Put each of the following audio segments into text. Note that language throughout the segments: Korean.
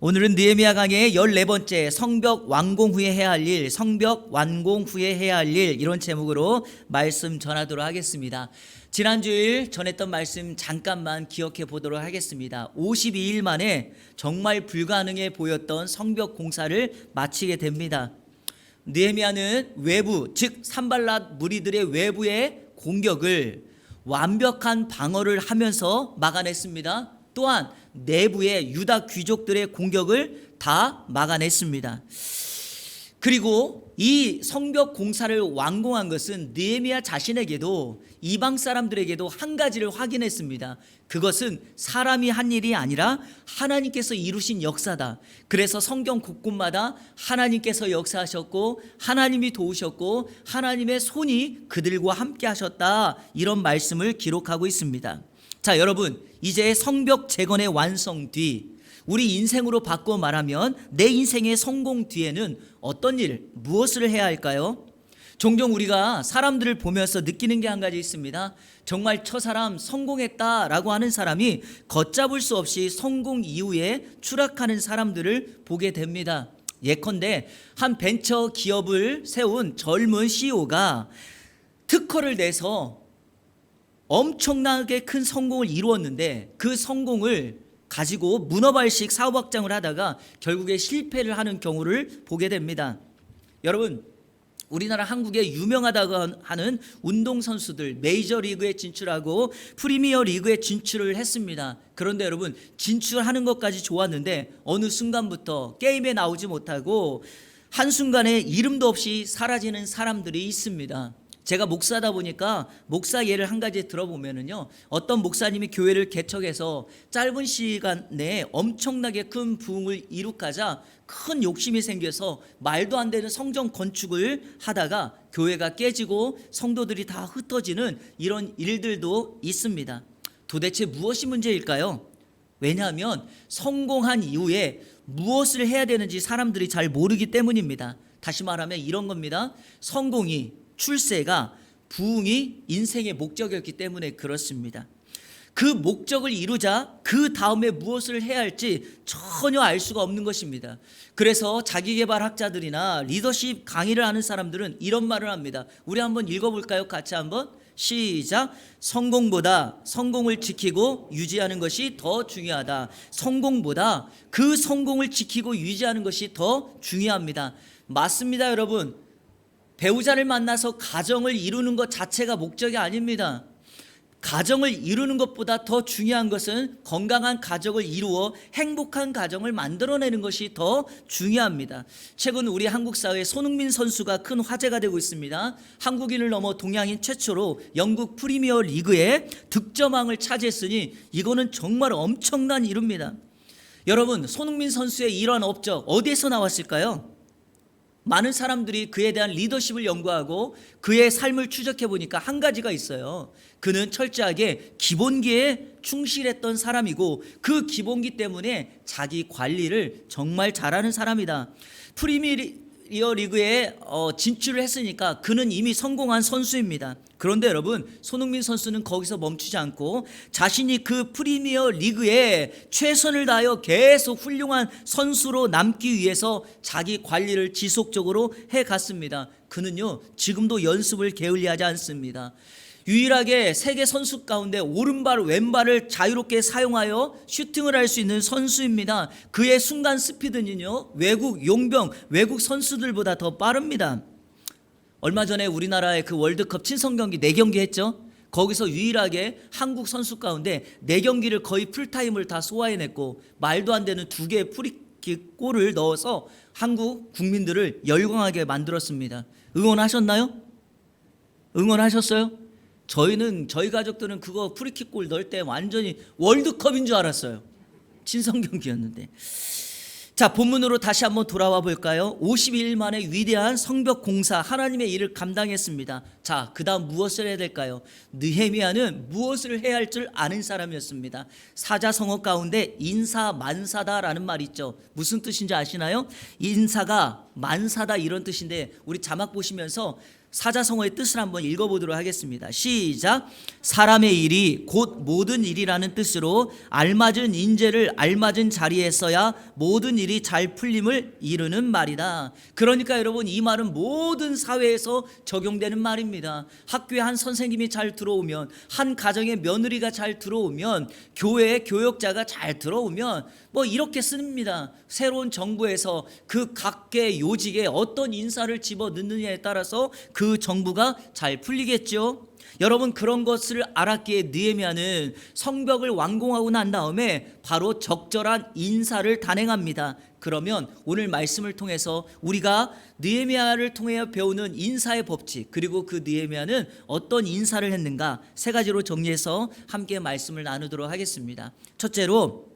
오늘은 느헤미야 강의 14번째 성벽 완공 후에 해야 할 일, 성벽 완공 후에 해야 할 일, 이런 제목으로 말씀 전하도록 하겠습니다. 지난주일 전했던 말씀 잠깐만 기억해 보도록 하겠습니다. 52일 만에 정말 불가능해 보였던 성벽 공사를 마치게 됩니다. 느헤미야는 외부, 즉 산발랏 무리들의 외부의 공격을 완벽한 방어를 하면서 막아냈습니다. 또한 내부의 유다 귀족들의 공격을 다 막아냈습니다. 그리고 이 성벽 공사를 완공한 것은 느헤미야 자신에게도 이방 사람들에게도 한 가지를 확인했습니다. 그것은 사람이 한 일이 아니라 하나님께서 이루신 역사다. 그래서 성경 곳곳마다 하나님께서 역사하셨고 하나님이 도우셨고 하나님의 손이 그들과 함께 하셨다, 이런 말씀을 기록하고 있습니다. 자, 여러분, 이제 성벽 재건의 완성 뒤 우리 인생으로 바꿔 말하면 내 인생의 성공 뒤에는 어떤 일, 무엇을 해야 할까요? 종종 우리가 사람들을 보면서 느끼는 게 한 가지 있습니다. 정말 저 사람 성공했다라고 하는 사람이 걷잡을 수 없이 성공 이후에 추락하는 사람들을 보게 됩니다. 예컨대 한 벤처 기업을 세운 젊은 CEO가 특허를 내서 엄청나게 큰 성공을 이루었는데 그 성공을 가지고 문어발식 사업 확장을 하다가 결국에 실패를 하는 경우를 보게 됩니다. 여러분, 우리나라 한국에 유명하다고 하는 운동선수들 메이저리그에 진출하고 프리미어리그에 진출을 했습니다. 그런데 여러분, 진출하는 것까지 좋았는데 어느 순간부터 게임에 나오지 못하고 한순간에 이름도 없이 사라지는 사람들이 있습니다. 제가 목사다 보니까 목사 예를 한 가지 들어보면은요, 어떤 목사님이 교회를 개척해서 짧은 시간 내에 엄청나게 큰 부흥을 이룩하자 큰 욕심이 생겨서 말도 안 되는 성전 건축을 하다가 교회가 깨지고 성도들이 다 흩어지는 이런 일들도 있습니다. 도대체 무엇이 문제일까요? 왜냐하면 성공한 이후에 무엇을 해야 되는지 사람들이 잘 모르기 때문입니다. 다시 말하면 이런 겁니다. 성공이, 출세가, 부흥이 인생의 목적이었기 때문에 그렇습니다. 그 목적을 이루자 그 다음에 무엇을 해야 할지 전혀 알 수가 없는 것입니다. 그래서 자기계발학자들이나 리더십 강의를 하는 사람들은 이런 말을 합니다. 우리 한번 읽어볼까요? 같이 한번 시작. 성공을 지키고 유지하는 것이 더 중요하다. 성공보다 그 성공을 지키고 유지하는 것이 더 중요합니다. 맞습니다, 여러분. 배우자를 만나서 가정을 이루는 것 자체가 목적이 아닙니다. 가정을 이루는 것보다 더 중요한 것은 건강한 가정을 이루어 행복한 가정을 만들어내는 것이 더 중요합니다. 최근 우리 한국 사회에 손흥민 선수가 큰 화제가 되고 있습니다. 한국인을 넘어 동양인 최초로 영국 프리미어 리그의 득점왕을 차지했으니 이거는 정말 엄청난 일입니다. 여러분, 손흥민 선수의 이러한 업적 어디에서 나왔을까요? 많은 사람들이 그에 대한 리더십을 연구하고 그의 삶을 추적해 보니까 한 가지가 있어요. 그는 철저하게 기본기에 충실했던 사람이고 그 기본기 때문에 자기 관리를 정말 잘하는 사람이다. 프리미어 리그에 진출을 했으니까 그는 이미 성공한 선수입니다. 그런데 여러분, 손흥민 선수는 거기서 멈추지 않고 자신이 그 프리미어 리그에 최선을 다하여 계속 훌륭한 선수로 남기 위해서 자기 관리를 지속적으로 해갔습니다. 그는요, 지금도 연습을 게을리하지 않습니다. 유일하게 세계 선수 가운데 오른발 왼발을 자유롭게 사용하여 슈팅을 할 수 있는 선수입니다. 그의 순간 스피드는요, 외국 용병, 외국 선수들보다 더 빠릅니다. 얼마 전에 우리나라의 그 월드컵 친선 경기 4경기 했죠. 거기서 유일하게 한국 선수 가운데 4경기를 거의 풀타임을 다 소화해냈고 말도 안 되는 2개의 프리킥 골을 넣어서 한국 국민들을 열광하게 만들었습니다. 응원하셨나요? 응원하셨어요? 저희 가족들은 그거 프리킥 골 넣을 때 완전히 월드컵인 줄 알았어요. 친선 경기였는데. 자, 본문으로 다시 한번 돌아와 볼까요? 52일 만에 위대한 성벽 공사, 하나님의 일을 감당했습니다. 자, 그 다음 무엇을 해야 될까요? 느헤미야는 무엇을 해야 할 줄 아는 사람이었습니다. 사자성어 가운데 인사만사다라는 말이 있죠. 무슨 뜻인지 아시나요? 인사가 만사다, 이런 뜻인데 우리 자막 보시면서 사자성어의 뜻을 한번 읽어보도록 하겠습니다. 시작. 사람의 일이 곧 모든 일이라는 뜻으로 알맞은 인재를 알맞은 자리에 써야 모든 일이 잘 풀림을 이루는 말이다. 그러니까 여러분, 이 말은 모든 사회에서 적용되는 말입니다. 학교에 한 선생님이 잘 들어오면, 한 가정에 며느리가 잘 들어오면, 교회에 교역자가 잘 들어오면 뭐 이렇게 씁니다. 새로운 정부에서 그 각계 요직에 어떤 인사를 집어넣느냐에 따라서 그 정부가 잘 풀리겠죠. 여러분, 그런 것을 알았기에 느헤미야는 성벽을 완공하고 난 다음에 바로 적절한 인사를 단행합니다. 그러면 오늘 말씀을 통해서 우리가 느헤미야를 통해 배우는 인사의 법칙, 그리고 그 느헤미야는 어떤 인사를 했는가, 세 가지로 정리해서 함께 말씀을 나누도록 하겠습니다. 첫째로,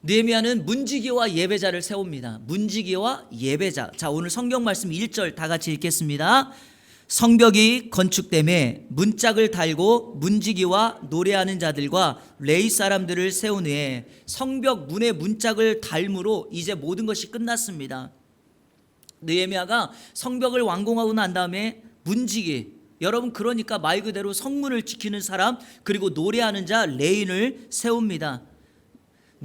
느헤미야는 문지기와 예배자를 세웁니다. 문지기와 예배자. 자, 오늘 성경 말씀 1절 다 같이 읽겠습니다. 성벽이 건축됨에 문짝을 달고 문지기와 노래하는 자들과 레위 사람들을 세운 후에 성벽 문에 문짝을 달므로 이제 모든 것이 끝났습니다. 느헤미야가 성벽을 완공하고 난 다음에 문지기, 여러분 그러니까 말 그대로 성문을 지키는 사람, 그리고 노래하는 자 레위인을 세웁니다.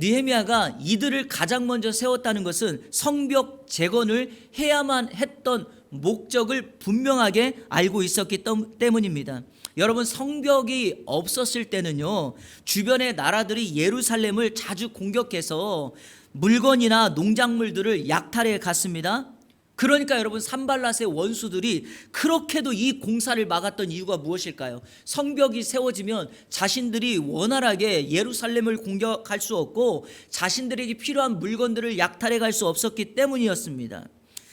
느헤미야가 이들을 가장 먼저 세웠다는 것은 성벽 재건을 해야만 했던 목적을 분명하게 알고 있었기 때문입니다. 여러분, 성벽이 없었을 때는요, 주변의 나라들이 예루살렘을 자주 공격해서 물건이나 농작물들을 약탈해 갔습니다. 그러니까 여러분, 산발랏의 원수들이 그렇게도 이 공사를 막았던 이유가 무엇일까요? 성벽이 세워지면 자신들이 원활하게 예루살렘을 공격할 수 없고 자신들에게 필요한 물건들을 약탈해 갈 수 없었기 때문이었습니다.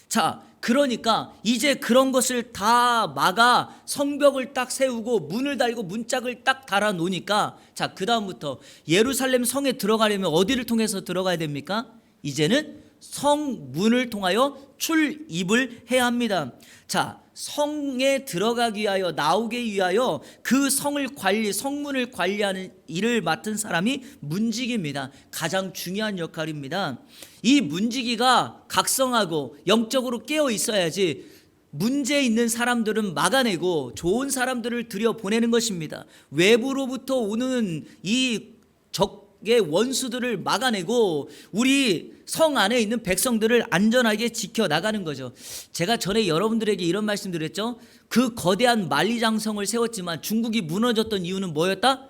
자, 그러니까 이제 그런 것을 다 막아 성벽을 딱 세우고 문을 달고 문짝을 딱 달아 놓으니까, 자, 그 다음부터 예루살렘 성에 들어가려면 어디를 통해서 들어가야 됩니까? 이제는 성문을 통하여 출입을 해야 합니다. 자, 성에 들어가기 위하여, 나오기 위하여 그 성문을 관리하는 일을 맡은 사람이 문지기입니다. 가장 중요한 역할입니다. 이 문지기가 각성하고 영적으로 깨어 있어야지 문제 있는 사람들은 막아내고 좋은 사람들을 들여보내는 것입니다. 외부로부터 오는 이 적의 원수들을 막아내고 우리 성 안에 있는 백성들을 안전하게 지켜나가는 거죠. 제가 전에 여러분들에게 이런 말씀 드렸죠. 그 거대한 만리장성을 세웠지만 중국이 무너졌던 이유는 뭐였다?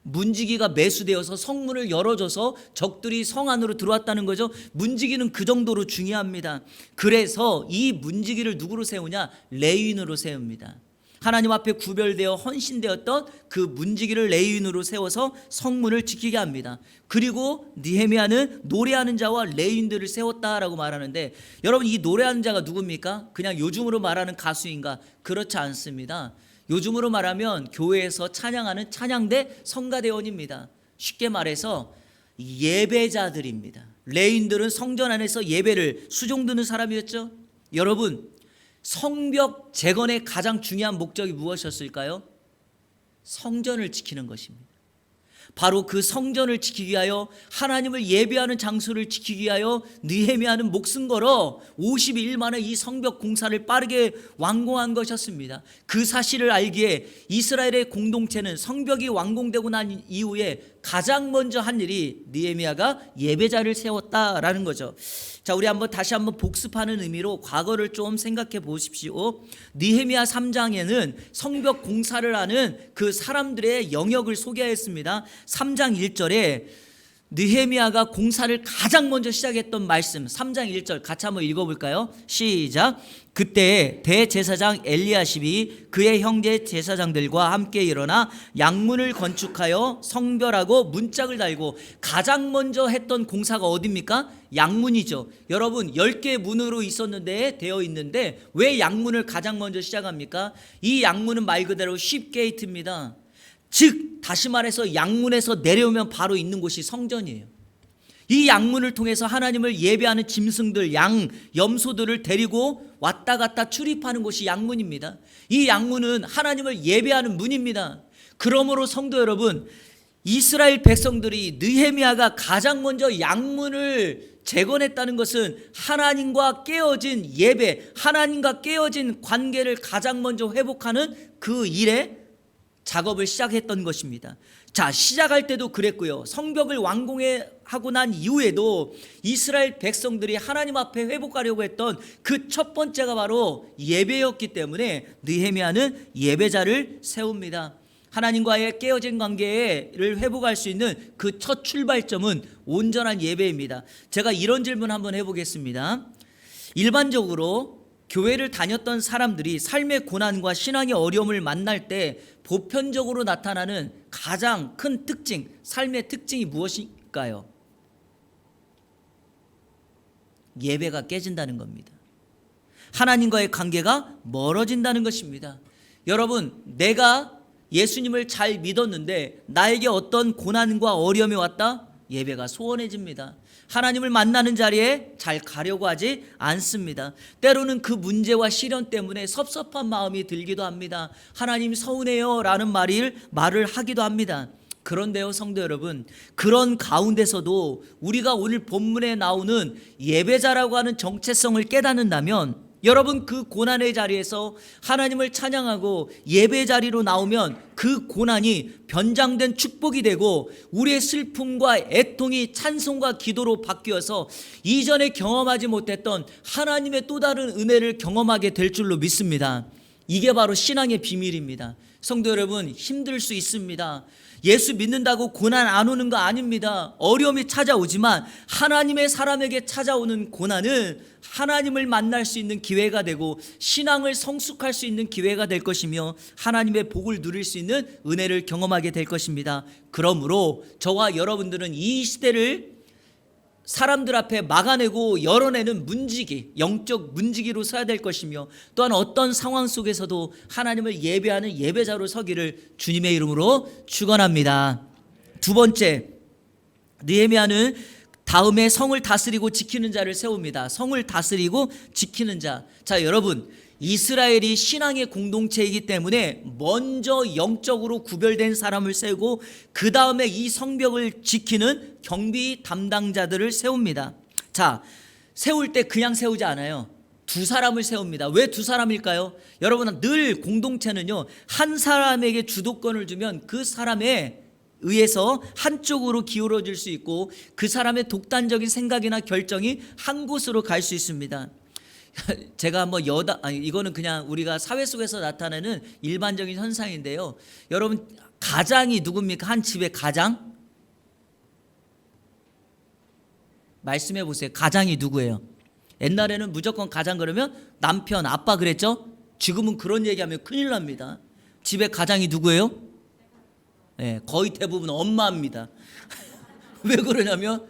문지기가 매수되어서 성문을 열어줘서 적들이 성 안으로 들어왔다는 거죠. 문지기는 그 정도로 중요합니다. 그래서 이 문지기를 누구로 세우냐? 레위인으로 세웁니다. 하나님 앞에 구별되어 헌신되었던 그 문지기를 레위인으로 세워서 성문을 지키게 합니다. 그리고 느헤미야는 노래하는 자와 레위인들을 세웠다라고 말하는데, 여러분, 이 노래하는 자가 누굽니까? 그냥 요즘으로 말하는 가수인가? 그렇지 않습니다. 요즘으로 말하면 교회에서 찬양하는 찬양대 성가대원입니다. 쉽게 말해서 예배자들입니다. 레위인들은 성전 안에서 예배를 수종드는 사람이었죠. 여러분, 성벽 재건의 가장 중요한 목적이 무엇이었을까요? 성전을 지키는 것입니다. 바로 그 성전을 지키기 위하여, 하나님을 예배하는 장소를 지키기 위하여 느헤미야는 목숨 걸어 52일 만에 이 성벽 공사를 빠르게 완공한 것이었습니다. 그 사실을 알기에 이스라엘의 공동체는 성벽이 완공되고 난 이후에 가장 먼저 한 일이 느헤미야가 예배자를 세웠다라는 거죠. 자, 우리 다시 한번 복습하는 의미로 과거를 좀 생각해 보십시오. 느헤미야 3장에는 성벽 공사를 하는 그 사람들의 영역을 소개했습니다. 3장 1절에 느헤미야가 공사를 가장 먼저 시작했던 말씀, 3장 1절 같이 한번 읽어볼까요? 시작. 그때 대제사장 엘리야십이 그의 형제 제사장들과 함께 일어나 양문을 건축하여 성별하고 문짝을 달고, 가장 먼저 했던 공사가 어디입니까? 양문이죠. 여러분, 10개의 문으로 되어 있는데 왜 양문을 가장 먼저 시작합니까? 이 양문은 말 그대로 쉽게이트입니다. 즉 다시 말해서 양문에서 내려오면 바로 있는 곳이 성전이에요. 이 양문을 통해서 하나님을 예배하는 짐승들, 양, 염소들을 데리고 왔다 갔다 출입하는 곳이 양문입니다. 이 양문은 하나님을 예배하는 문입니다. 그러므로 성도 여러분, 이스라엘 백성들이 느헤미야가 가장 먼저 양문을 재건했다는 것은 하나님과 깨어진 예배, 하나님과 깨어진 관계를 가장 먼저 회복하는 그 일에 작업을 시작했던 것입니다. 자, 시작할 때도 그랬고요. 성벽을 완공하고 난 이후에도 이스라엘 백성들이 하나님 앞에 회복하려고 했던 그 첫 번째가 바로 예배였기 때문에 느헤미야는 예배자를 세웁니다. 하나님과의 깨어진 관계를 회복할 수 있는 그 첫 출발점은 온전한 예배입니다. 제가 이런 질문 한번 해보겠습니다. 일반적으로 교회를 다녔던 사람들이 삶의 고난과 신앙의 어려움을 만날 때 보편적으로 나타나는 가장 큰 특징, 삶의 특징이 무엇일까요? 예배가 깨진다는 겁니다. 하나님과의 관계가 멀어진다는 것입니다. 여러분, 내가 예수님을 잘 믿었는데 나에게 어떤 고난과 어려움이 왔다? 예배가 소원해집니다. 하나님을 만나는 자리에 잘 가려고 하지 않습니다. 때로는 그 문제와 시련 때문에 섭섭한 마음이 들기도 합니다. 하나님 서운해요 라는 말을 하기도 합니다. 그런데요, 성도 여러분, 그런 가운데서도 우리가 오늘 본문에 나오는 예배자라고 하는 정체성을 깨닫는다면, 여러분, 그 고난의 자리에서 하나님을 찬양하고 예배 자리로 나오면 그 고난이 변장된 축복이 되고 우리의 슬픔과 애통이 찬송과 기도로 바뀌어서 이전에 경험하지 못했던 하나님의 또 다른 은혜를 경험하게 될 줄로 믿습니다. 이게 바로 신앙의 비밀입니다. 성도 여러분, 힘들 수 있습니다. 예수 믿는다고 고난 안 오는 거 아닙니다. 어려움이 찾아오지만 하나님의 사람에게 찾아오는 고난은 하나님을 만날 수 있는 기회가 되고 신앙을 성숙할 수 있는 기회가 될 것이며 하나님의 복을 누릴 수 있는 은혜를 경험하게 될 것입니다. 그러므로 저와 여러분들은 이 시대를 사람들 앞에 막아내고 열어내는 문지기, 영적 문지기로 서야 될 것이며, 또한 어떤 상황 속에서도 하나님을 예배하는 예배자로 서기를 주님의 이름으로 축원합니다. 두 번째, 느헤미야는 다음에 성을 다스리고 지키는 자를 세웁니다. 성을 다스리고 지키는 자. 자, 여러분, 이스라엘이 신앙의 공동체이기 때문에 먼저 영적으로 구별된 사람을 세우고 그 다음에 이 성벽을 지키는 경비 담당자들을 세웁니다. 자, 세울 때 그냥 세우지 않아요. 두 사람을 세웁니다. 왜 두 사람일까요? 여러분, 늘 공동체는요, 한 사람에게 주도권을 주면 그 사람에 의해서 한쪽으로 기울어질 수 있고 그 사람의 독단적인 생각이나 결정이 한 곳으로 갈 수 있습니다. 제가 한번 이거는 그냥 우리가 사회 속에서 나타나는 일반적인 현상인데요. 여러분, 가장이 누굽니까? 한 집의 가장? 말씀해 보세요. 가장이 누구예요? 옛날에는 무조건 가장 그러면 남편, 아빠 그랬죠? 지금은 그런 얘기하면 큰일 납니다. 집의 가장이 누구예요? 네, 거의 대부분 엄마입니다. 왜 그러냐면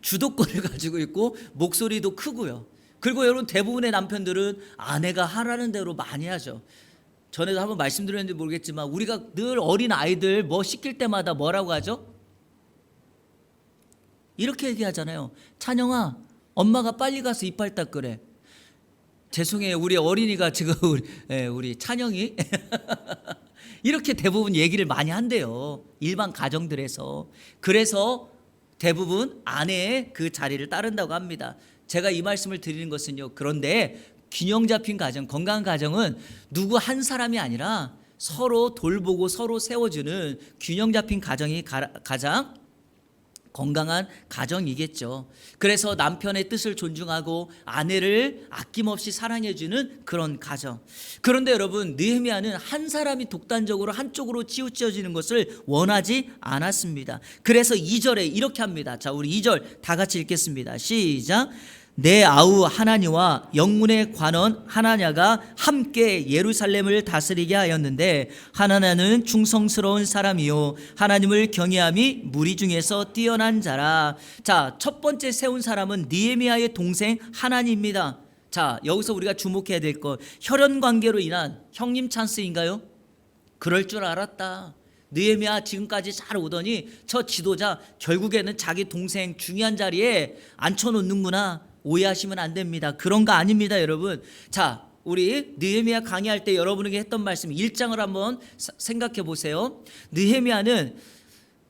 주도권을 가지고 있고 목소리도 크고요. 그리고 여러분, 대부분의 남편들은 아내가 하라는 대로 많이 하죠. 전에도 한번 말씀드렸는지 모르겠지만 우리가 늘 어린 아이들 뭐 시킬 때마다 뭐라고 하죠? 이렇게 얘기하잖아요. 찬영아, 엄마가 빨리 가서 이빨 닦으래. 죄송해요, 우리 어린이가 지금 우리 찬영이 이렇게 대부분 얘기를 많이 한대요. 일반 가정들에서. 그래서 대부분 아내의 그 자리를 따른다고 합니다. 제가 이 말씀을 드리는 것은요, 그런데 균형 잡힌 가정, 건강한 가정은 누구 한 사람이 아니라 서로 돌보고 서로 세워주는 균형 잡힌 가정이 가장 건강한 가정이겠죠. 그래서 남편의 뜻을 존중하고 아내를 아낌없이 사랑해주는 그런 가정. 그런데 여러분, 느헤미야는 한 사람이 독단적으로 한쪽으로 치우쳐지는 것을 원하지 않았습니다. 그래서 2절에 이렇게 합니다. 자, 우리 2절 다 같이 읽겠습니다. 시작. 내 아우 하나니와 영문의 관원 하나냐가 함께 예루살렘을 다스리게 하였는데 하나냐는 충성스러운 사람이요 하나님을 경외함이 무리 중에서 뛰어난 자라. 자, 첫 번째 세운 사람은 느헤미야의 동생 하나니입니다. 자, 여기서 우리가 주목해야 될 것, 혈연 관계로 인한 형님 찬스인가요? 그럴 줄 알았다. 느헤미야 지금까지 잘 오더니 저 지도자 결국에는 자기 동생 중요한 자리에 앉혀놓는구나. 오해하시면 안 됩니다. 그런 거 아닙니다, 여러분. 자, 우리 느헤미야 강의할 때 여러분에게 했던 말씀 1장을 한번 생각해 보세요. 느헤미야는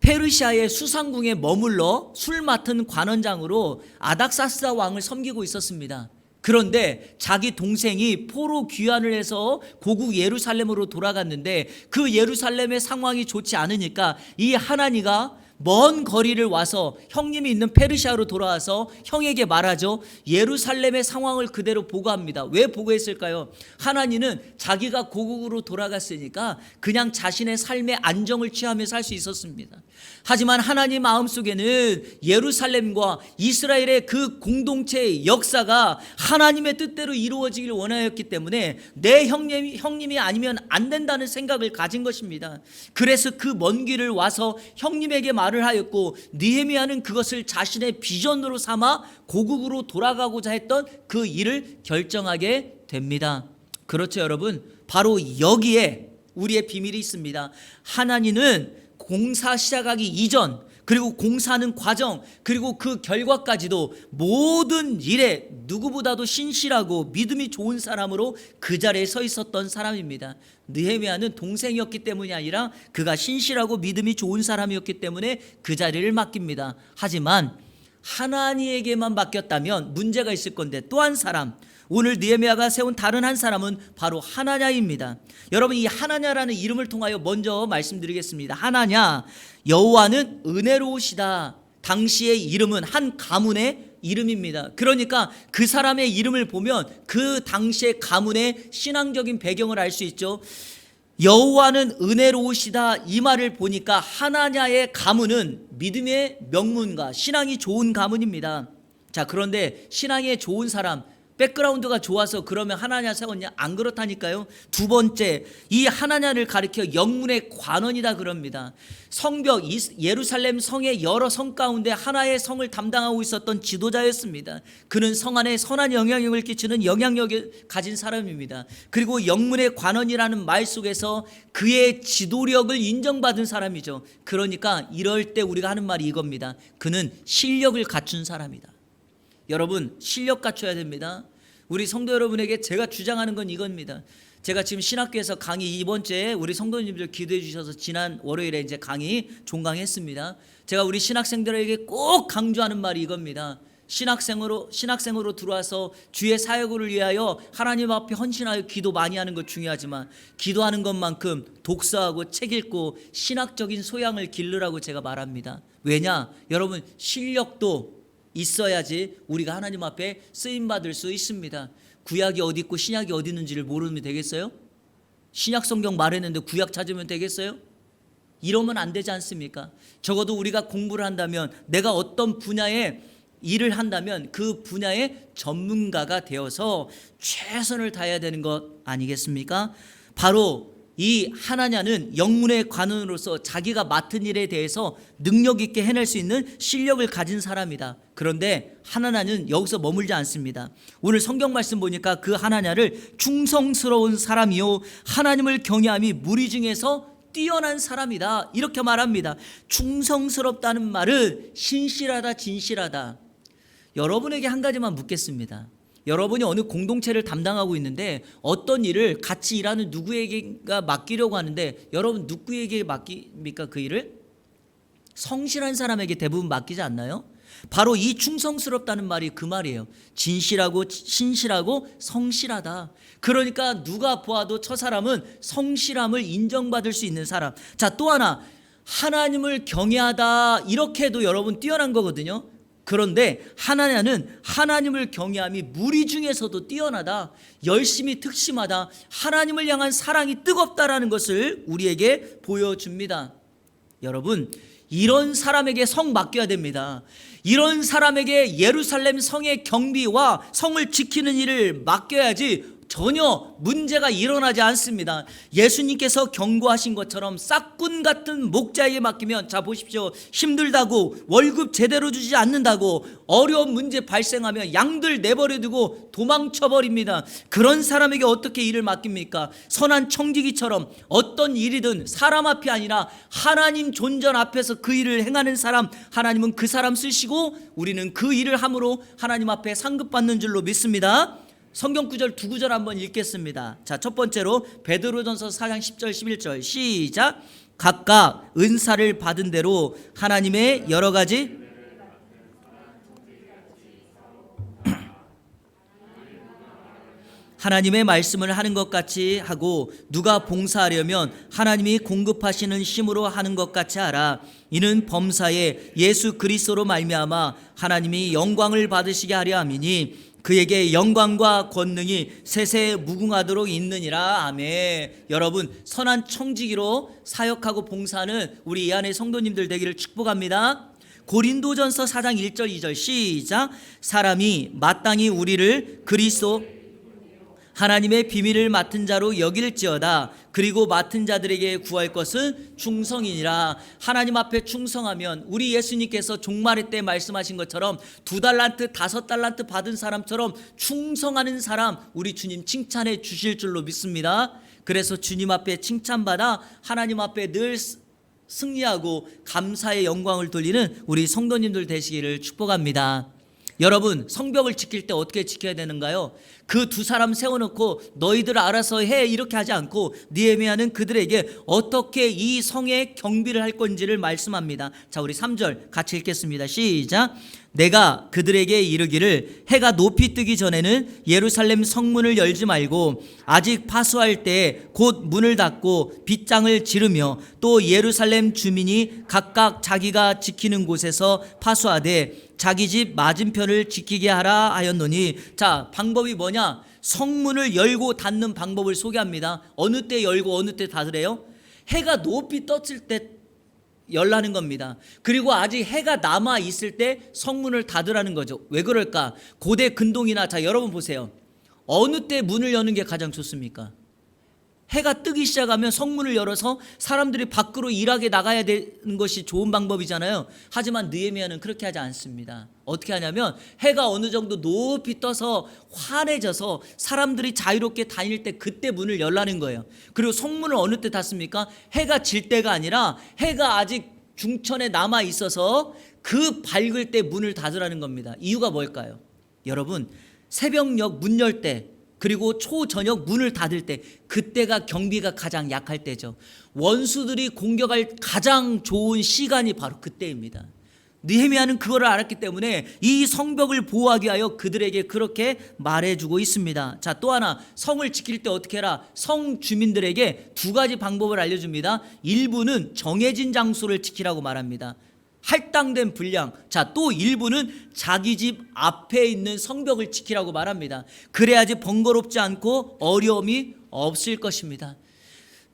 페르시아의 수상궁에 머물러 술 맡은 관원장으로 아닥사스다 왕을 섬기고 있었습니다. 그런데 자기 동생이 포로 귀환을 해서 고국 예루살렘으로 돌아갔는데 그 예루살렘의 상황이 좋지 않으니까 이 하나니가 먼 거리를 와서 형님이 있는 페르시아로 돌아와서 형에게 말하죠. 예루살렘의 상황을 그대로 보고합니다. 왜 보고했을까요? 하나니는 자기가 고국으로 돌아갔으니까 그냥 자신의 삶의 안정을 취하며 살 수 있었습니다. 하지만 하나님 마음속에는 예루살렘과 이스라엘의 그 공동체의 역사가 하나님의 뜻대로 이루어지길 원하였기 때문에 내 형님이 아니면 안 된다는 생각을 가진 것입니다. 그래서 그 먼 길을 와서 형님에게 말을 하였고, 느헤미야는 그것을 자신의 비전으로 삼아 고국으로 돌아가고자 했던 그 일을 결정하게 됩니다. 그렇죠, 여러분? 바로 여기에 우리의 비밀이 있습니다. 하나님은 공사 시작하기 이전, 그리고 공사하는 과정, 그리고 그 결과까지도 모든 일에 누구보다도 신실하고 믿음이 좋은 사람으로 그 자리에 서 있었던 사람입니다. 느헤미야는 동생이었기 때문이 아니라 그가 신실하고 믿음이 좋은 사람이었기 때문에 그 자리를 맡깁니다. 하지만 하나님에게만 맡겼다면 문제가 있을 건데, 또 한 사람, 오늘 느헤미야가 세운 다른 한 사람은 바로 하나냐입니다. 여러분, 이 하나냐라는 이름을 통하여 먼저 말씀드리겠습니다. 하나냐, 여호와는 은혜로우시다. 당시의 이름은 한 가문의 이름입니다. 그러니까 그 사람의 이름을 보면 그 당시의 가문의 신앙적인 배경을 알 수 있죠. 여호와는 은혜로우시다, 이 말을 보니까 하나냐의 가문은 믿음의 명문가, 신앙이 좋은 가문입니다. 자, 그런데 신앙이 좋은 사람, 백그라운드가 좋아서 그러면 하나냐 세웠냐? 안 그렇다니까요. 두 번째, 이 하나냐를 가리켜 영문의 관원이다 그럽니다. 성벽, 예루살렘 성의 여러 성 가운데 하나의 성을 담당하고 있었던 지도자였습니다. 그는 성 안에 선한 영향력을 끼치는 영향력을 가진 사람입니다. 그리고 영문의 관원이라는 말 속에서 그의 지도력을 인정받은 사람이죠. 그러니까 이럴 때 우리가 하는 말이 이겁니다. 그는 실력을 갖춘 사람이다. 여러분, 실력 갖춰야 됩니다. 우리 성도 여러분에게 제가 주장하는 건 이겁니다. 제가 지금 신학교에서 강의 이번 주에 우리 성도님들 기도해 주셔서 지난 월요일에 이제 강의 종강했습니다. 제가 우리 신학생들에게 꼭 강조하는 말이 이겁니다. 신학생으로 들어와서 주의 사역을 위하여 하나님 앞에 헌신하여 기도 많이 하는 것 중요하지만, 기도하는 것만큼 독서하고 책 읽고 신학적인 소양을 기르라고 제가 말합니다. 왜냐? 여러분, 실력도 있어야지 우리가 하나님 앞에 쓰임받을 수 있습니다. 구약이 어디 있고 신약이 어디 있는지를 모르면 되겠어요? 신약 성경 말했는데 구약 찾으면 되겠어요? 이러면 안 되지 않습니까? 적어도 우리가 공부를 한다면, 내가 어떤 분야에 일을 한다면 그 분야의 전문가가 되어서 최선을 다해야 되는 것 아니겠습니까? 바로 이 하나냐는 영문의 관원으로서 자기가 맡은 일에 대해서 능력 있게 해낼 수 있는 실력을 가진 사람이다. 그런데 하나냐는 여기서 머물지 않습니다. 오늘 성경 말씀 보니까 그 하나냐를 충성스러운 사람이요 하나님을 경외함이 무리 중에서 뛰어난 사람이다, 이렇게 말합니다. 충성스럽다는 말은 신실하다, 진실하다. 여러분에게 한 가지만 묻겠습니다. 여러분이 어느 공동체를 담당하고 있는데 어떤 일을 같이 일하는 누구에게가 맡기려고 하는데, 여러분 누구에게 맡깁니까? 그 일을 성실한 사람에게 대부분 맡기지 않나요? 바로 이 충성스럽다는 말이 그 말이에요. 진실하고 신실하고 성실하다. 그러니까 누가 보아도 저 사람은 성실함을 인정받을 수 있는 사람. 자, 또 하나, 하나님을 경외하다, 이렇게 해도 여러분 뛰어난 거거든요. 그런데 하나냐는 하나님을 경외함이 무리 중에서도 뛰어나다, 열심히 특심하다, 하나님을 향한 사랑이 뜨겁다라는 것을 우리에게 보여줍니다. 여러분, 이런 사람에게 성 맡겨야 됩니다. 이런 사람에게 예루살렘 성의 경비와 성을 지키는 일을 맡겨야지 전혀 문제가 일어나지 않습니다. 예수님께서 경고하신 것처럼 싹군 같은 목자에게 맡기면, 자 보십시오, 힘들다고 월급 제대로 주지 않는다고 어려운 문제 발생하면 양들 내버려 두고 도망쳐버립니다. 그런 사람에게 어떻게 일을 맡깁니까? 선한 청지기처럼 어떤 일이든 사람 앞이 아니라 하나님 존전 앞에서 그 일을 행하는 사람, 하나님은 그 사람 쓰시고 우리는 그 일을 함으로 하나님 앞에 상급받는 줄로 믿습니다. 성경 구절 두 구절 한번 읽겠습니다. 자, 첫 번째로 베드로전서 4장 10절 11절 시작. 각각 은사를 받은 대로 하나님의 여러 가지 하나님의 말씀을 하는 것 같이 하고 누가 봉사하려면 하나님이 공급하시는 힘으로 하는 것 같이 하라. 이는 범사에 예수 그리스도로 말미암아 하나님이 영광을 받으시게 하려 함이니 그에게 영광과 권능이 세세 무궁하도록 있느니라. 아멘. 여러분, 선한 청지기로 사역하고 봉사하는 우리 이 안의 성도님들 되기를 축복합니다. 고린도전서 4장 1절 2절 시작. 사람이 마땅히 우리를 그리스도 하나님의 비밀을 맡은 자로 여길지어다. 그리고 맡은 자들에게 구할 것은 충성이니라. 하나님 앞에 충성하면 우리 예수님께서 종말의 때 말씀하신 것처럼 2달란트 5달란트 받은 사람처럼 충성하는 사람 우리 주님 칭찬해 주실 줄로 믿습니다. 그래서 주님 앞에 칭찬받아 하나님 앞에 늘 승리하고 감사의 영광을 돌리는 우리 성도님들 되시기를 축복합니다. 여러분, 성벽을 지킬 때 어떻게 지켜야 되는가요? 그 두 사람 세워놓고 너희들 알아서 해 이렇게 하지 않고 느헤미야는 그들에게 어떻게 이 성의 경비를 할 건지를 말씀합니다. 자, 우리 3절 같이 읽겠습니다. 시작. 내가 그들에게 이르기를 해가 높이 뜨기 전에는 예루살렘 성문을 열지 말고 아직 파수할 때 곧 문을 닫고 빗장을 지르며 또 예루살렘 주민이 각각 자기가 지키는 곳에서 파수하되 자기 집 맞은편을 지키게 하라 하였노니. 자, 방법이 뭐냐? 성문을 열고 닫는 방법을 소개합니다. 어느 때 열고 어느 때 닫으래요? 해가 높이 떴을 때 열라는 겁니다. 그리고 아직 해가 남아 있을 때 성문을 닫으라는 거죠. 왜 그럴까? 고대 근동이나, 자, 여러분 보세요. 어느 때 문을 여는 게 가장 좋습니까? 해가 뜨기 시작하면 성문을 열어서 사람들이 밖으로 일하게 나가야 되는 것이 좋은 방법이잖아요. 하지만 느헤미야는 그렇게 하지 않습니다. 어떻게 하냐면 해가 어느 정도 높이 떠서 환해져서 사람들이 자유롭게 다닐 때 그때 문을 열라는 거예요. 그리고 성문을 어느 때 닫습니까? 해가 질 때가 아니라 해가 아직 중천에 남아 있어서 그 밝을 때 문을 닫으라는 겁니다. 이유가 뭘까요? 여러분, 새벽녘 문 열 때 그리고 초저녁 문을 닫을 때 그때가 경비가 가장 약할 때죠. 원수들이 공격할 가장 좋은 시간이 바로 그때입니다. 느헤미야는 그거를 알았기 때문에 이 성벽을 보호하기 위하여 그들에게 그렇게 말해주고 있습니다. 자, 또 하나, 성을 지킬 때 어떻게 해라? 성 주민들에게 두 가지 방법을 알려줍니다. 일부는 정해진 장소를 지키라고 말합니다. 할당된 분량. 자, 또 일부는 자기 집 앞에 있는 성벽을 지키라고 말합니다. 그래야지 번거롭지 않고 어려움이 없을 것입니다.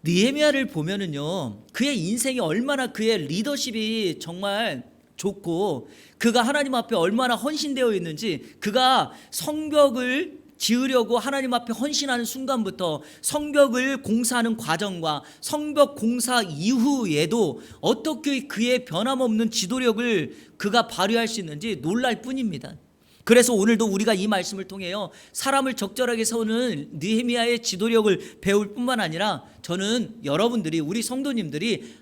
느헤미야를 보면은요, 그의 인생이 얼마나 그의 리더십이 정말 좋고 그가 하나님 앞에 얼마나 헌신되어 있는지, 그가 성벽을 지으려고 하나님 앞에 헌신하는 순간부터 성벽을 공사하는 과정과 성벽 공사 이후에도 어떻게 그의 변함없는 지도력을 그가 발휘할 수 있는지 놀랄 뿐입니다. 그래서 오늘도 우리가 이 말씀을 통해요, 사람을 적절하게 세우는 느헤미야의 지도력을 배울 뿐만 아니라 저는 여러분들이, 우리 성도님들이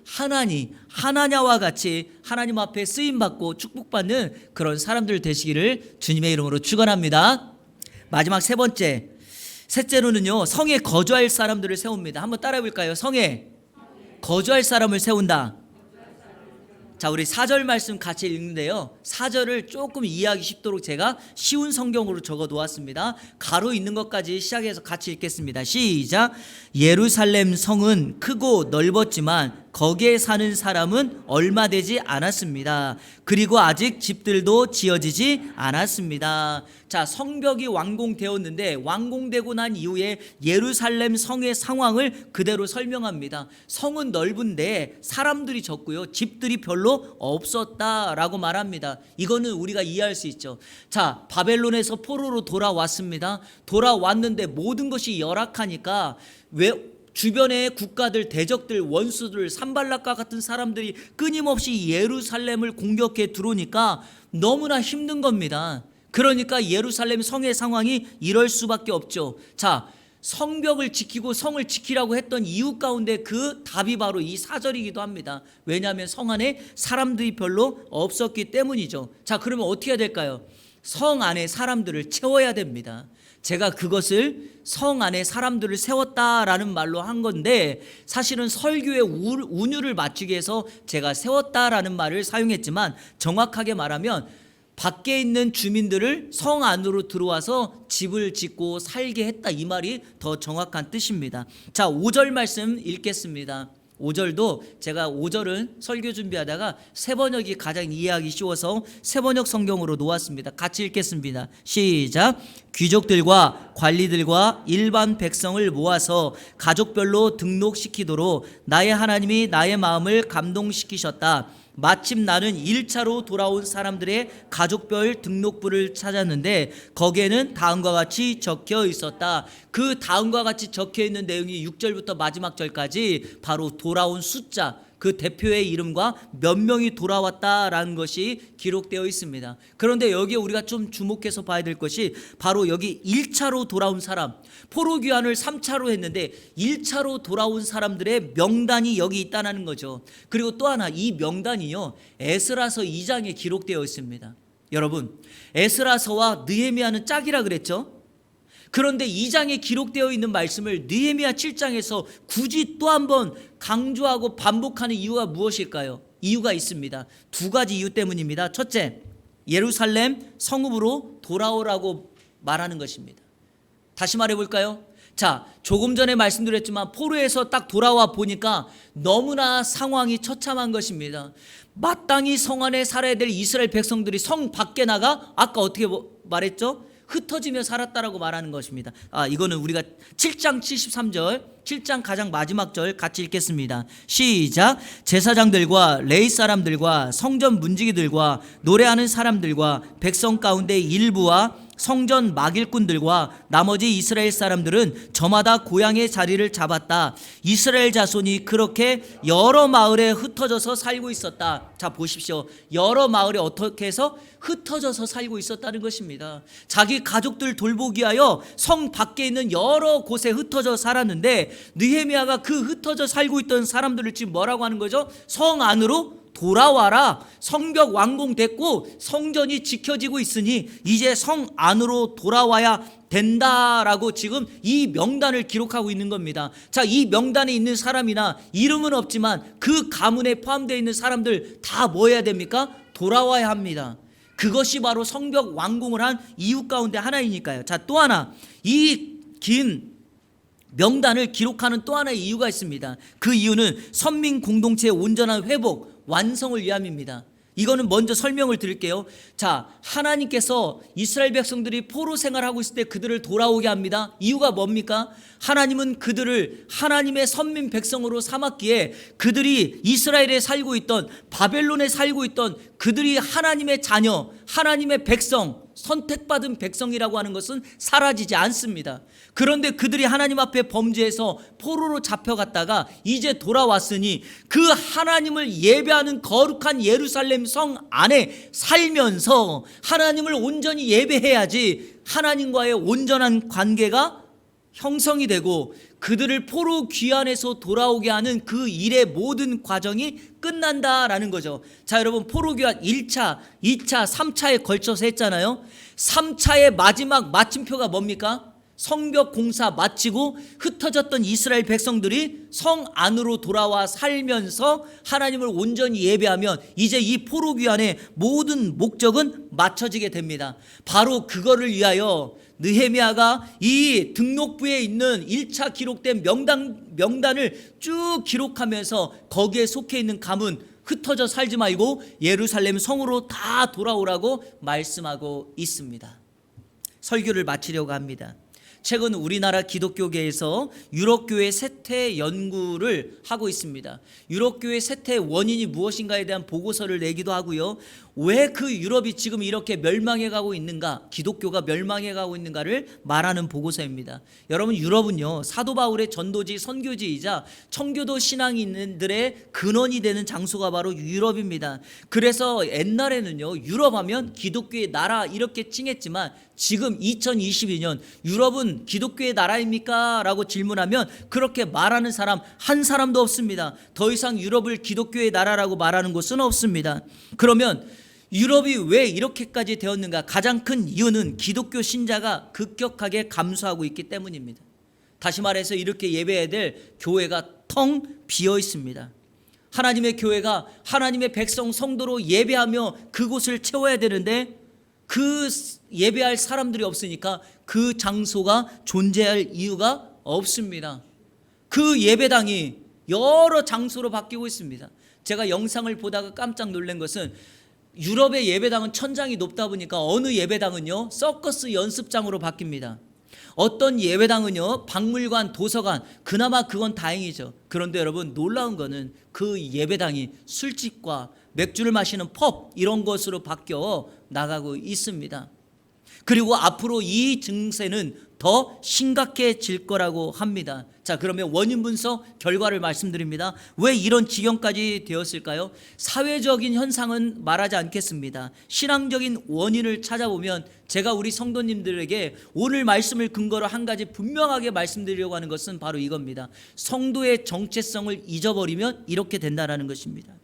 하나냐와 같이 하나님 앞에 쓰임받고 축복받는 그런 사람들 되시기를 주님의 이름으로 축원합니다. 마지막 셋째로는요, 성에 거주할 사람들을 세웁니다. 한번 따라해 볼까요? 성에 거주할 사람을 세운다. 자, 우리 4절 말씀 같이 읽는데요, 4절을 조금 이해하기 쉽도록 제가 쉬운 성경으로 적어 놓았습니다. 가로 있는 것까지 시작해서 같이 읽겠습니다. 시작. 예루살렘 성은 크고 넓었지만 거기에 사는 사람은 얼마 되지 않았습니다. 그리고 아직 집들도 지어지지 않았습니다. 자, 성벽이 완공되었는데 완공되고 난 이후에 예루살렘 성의 상황을 그대로 설명합니다. 성은 넓은데 사람들이 적고요, 집들이 별로 없었다라고 말합니다. 이거는 우리가 이해할 수 있죠. 자, 바벨론에서 포로로 돌아왔습니다. 돌아왔는데 모든 것이 열악하니까 주변의 국가들, 대적들, 원수들, 산발락과 같은 사람들이 끊임없이 예루살렘을 공격해 들어오니까 너무나 힘든 겁니다. 그러니까 예루살렘 성의 상황이 이럴 수밖에 없죠. 자, 성벽을 지키고 성을 지키라고 했던 이유 가운데 그 답이 바로 이 4절이기도 합니다. 왜냐하면 성 안에 사람들이 별로 없었기 때문이죠. 자, 그러면 어떻게 해야 될까요? 성 안에 사람들을 채워야 됩니다. 제가 그것을 성 안에 사람들을 세웠다라는 말로 한 건데, 사실은 설교의 운율을 맞추기 위해서 제가 세웠다라는 말을 사용했지만, 정확하게 말하면 밖에 있는 주민들을 성 안으로 들어와서 집을 짓고 살게 했다, 이 말이 더 정확한 뜻입니다. 자, 5절 말씀 읽겠습니다. 5절도 제가 5절은 설교 준비하다가 세번역이 가장 이해하기 쉬워서 세번역 성경으로 놓았습니다. 같이 읽겠습니다. 시작. 귀족들과 관리들과 일반 백성을 모아서 가족별로 등록시키도록 나의 하나님이 나의 마음을 감동시키셨다. 마침 나는 1차로 돌아온 사람들의 가족별 등록부를 찾았는데 거기에는 다음과 같이 적혀 있었다. 그 다음과 같이 적혀 있는 내용이 6절부터 마지막 절까지 바로 돌아온 숫자, 그 대표의 이름과 몇 명이 돌아왔다라는 것이 기록되어 있습니다. 그런데 여기에 우리가 좀 주목해서 봐야 될 것이 바로 여기 1차로 돌아온 사람, 포로 귀환을 3차로 했는데 1차로 돌아온 사람들의 명단이 여기 있다는 거죠. 그리고 또 하나, 이 명단이요, 에스라서 2장에 기록되어 있습니다. 여러분, 에스라서와 느헤미야는 짝이라 그랬죠. 그런데 2장에 기록되어 있는 말씀을 느헤미야 7장에서 굳이 또 한번 강조하고 반복하는 이유가 무엇일까요? 이유가 있습니다. 두 가지 이유 때문입니다. 첫째, 예루살렘 성읍으로 돌아오라고 말하는 것입니다. 다시 말해볼까요? 자, 조금 전에 말씀드렸지만 포로에서 딱 돌아와 보니까 너무나 상황이 처참한 것입니다. 마땅히 성 안에 살아야 될 이스라엘 백성들이 성 밖에 나가 아까 어떻게 말했죠? 흩어지며 살았다라고 말하는 것입니다. 이거는 우리가 7장 73절, 7장 가장 마지막 절 같이 읽겠습니다. 시작. 제사장들과 레위 사람들과 성전 문지기들과 노래하는 사람들과 백성 가운데 일부와 성전 막일꾼들과 나머지 이스라엘 사람들은 저마다 고향의 자리를 잡았다. 이스라엘 자손이 그렇게 여러 마을에 흩어져서 살고 있었다. 자, 보십시오. 여러 마을에 어떻게 해서 흩어져서 살고 있었다는 것입니다. 자기 가족들 돌보기 위하여 성 밖에 있는 여러 곳에 흩어져 살았는데 느헤미야가 그 흩어져 살고 있던 사람들을 지금 뭐라고 하는 거죠? 성 안으로 돌아와라. 성벽 완공됐고 성전이 지켜지고 있으니 이제 성 안으로 돌아와야 된다라고 지금 이 명단을 기록하고 있는 겁니다. 자, 이 명단에 있는 사람이나 이름은 없지만 그 가문에 포함되어 있는 사람들 다 뭐 해야 됩니까? 돌아와야 합니다. 그것이 바로 성벽 완공을 한 이유 가운데 하나이니까요. 자, 또 하나, 이 긴 명단을 기록하는 또 하나의 이유가 있습니다. 그 이유는 선민 공동체의 온전한 회복, 완성을 위함입니다. 이거는 먼저 설명을 드릴게요. 자, 하나님께서 이스라엘 백성들이 포로 생활하고 있을 때 그들을 돌아오게 합니다. 이유가 뭡니까? 하나님은 그들을 하나님의 선민 백성으로 삼았기에 그들이 이스라엘에 살고 있던, 바벨론에 살고 있던 그들이 하나님의 자녀, 하나님의 백성, 선택받은 백성이라고 하는 것은 사라지지 않습니다. 그런데 그들이 하나님 앞에 범죄해서 포로로 잡혀갔다가 이제 돌아왔으니 그 하나님을 예배하는 거룩한 예루살렘 성 안에 살면서 하나님을 온전히 예배해야지 하나님과의 온전한 관계가 형성이 되고 그들을 포로 귀환해서 돌아오게 하는 그 일의 모든 과정이 끝난다라는 거죠. 자, 여러분, 포로 귀환 1차, 2차, 3차에 걸쳐서 했잖아요. 3차의 마지막 마침표가 뭡니까? 성벽 공사 마치고 흩어졌던 이스라엘 백성들이 성 안으로 돌아와 살면서 하나님을 온전히 예배하면 이제 이 포로 귀환의 모든 목적은 맞춰지게 됩니다. 바로 그거를 위하여 느헤미야가 이 등록부에 있는 1차 기록된 명단을 쭉 기록하면서 거기에 속해 있는 가문 흩어져 살지 말고 예루살렘 성으로 다 돌아오라고 말씀하고 있습니다. 설교를 마치려고 합니다. 최근 우리나라 기독교계에서 유럽교회 쇠퇴 연구를 하고 있습니다. 유럽교회 쇠퇴의 원인이 무엇인가에 대한 보고서를 내기도 하고요. 왜 그 유럽이 지금 이렇게 멸망해 가고 있는가, 기독교가 멸망해 가고 있는가를 말하는 보고서입니다. 여러분, 유럽은요, 사도 바울의 전도지 선교지이자 청교도 신앙인들의 근원이 되는 장소가 바로 유럽입니다. 그래서 옛날에는요, 유럽하면 기독교의 나라 이렇게 칭했지만 지금 2022년 유럽은 기독교의 나라입니까? 라고 질문하면 그렇게 말하는 사람 한 사람도 없습니다. 더 이상 유럽을 기독교의 나라라고 말하는 곳은 없습니다. 그러면 유럽이 왜 이렇게까지 되었는가? 가장 큰 이유는 기독교 신자가 급격하게 감소하고 있기 때문입니다. 다시 말해서 이렇게 예배해야 될 교회가 텅 비어 있습니다. 하나님의 교회가 하나님의 백성 성도로 예배하며 그곳을 채워야 되는데 그 예배할 사람들이 없으니까 그 장소가 존재할 이유가 없습니다. 그 예배당이 여러 장소로 바뀌고 있습니다. 제가 영상을 보다가 깜짝 놀란 것은 유럽의 예배당은 천장이 높다 보니까 어느 예배당은요 서커스 연습장으로 바뀝니다. 어떤 예배당은요 박물관, 도서관, 그나마 그건 다행이죠. 그런데 여러분 놀라운 거는 그 예배당이 술집과 맥주를 마시는 펍 이런 것으로 바뀌어 나가고 있습니다. 그리고 앞으로 이 증세는 더 심각해질 거라고 합니다. 자, 그러면 원인 분석 결과를 말씀드립니다. 왜 이런 지경까지 되었을까요? 사회적인 현상은 말하지 않겠습니다. 신앙적인 원인을 찾아보면 제가 우리 성도님들에게 오늘 말씀을 근거로 한 가지 분명하게 말씀드리려고 하는 것은 바로 이겁니다. 성도의 정체성을 잊어버리면 이렇게 된다는 것입니다.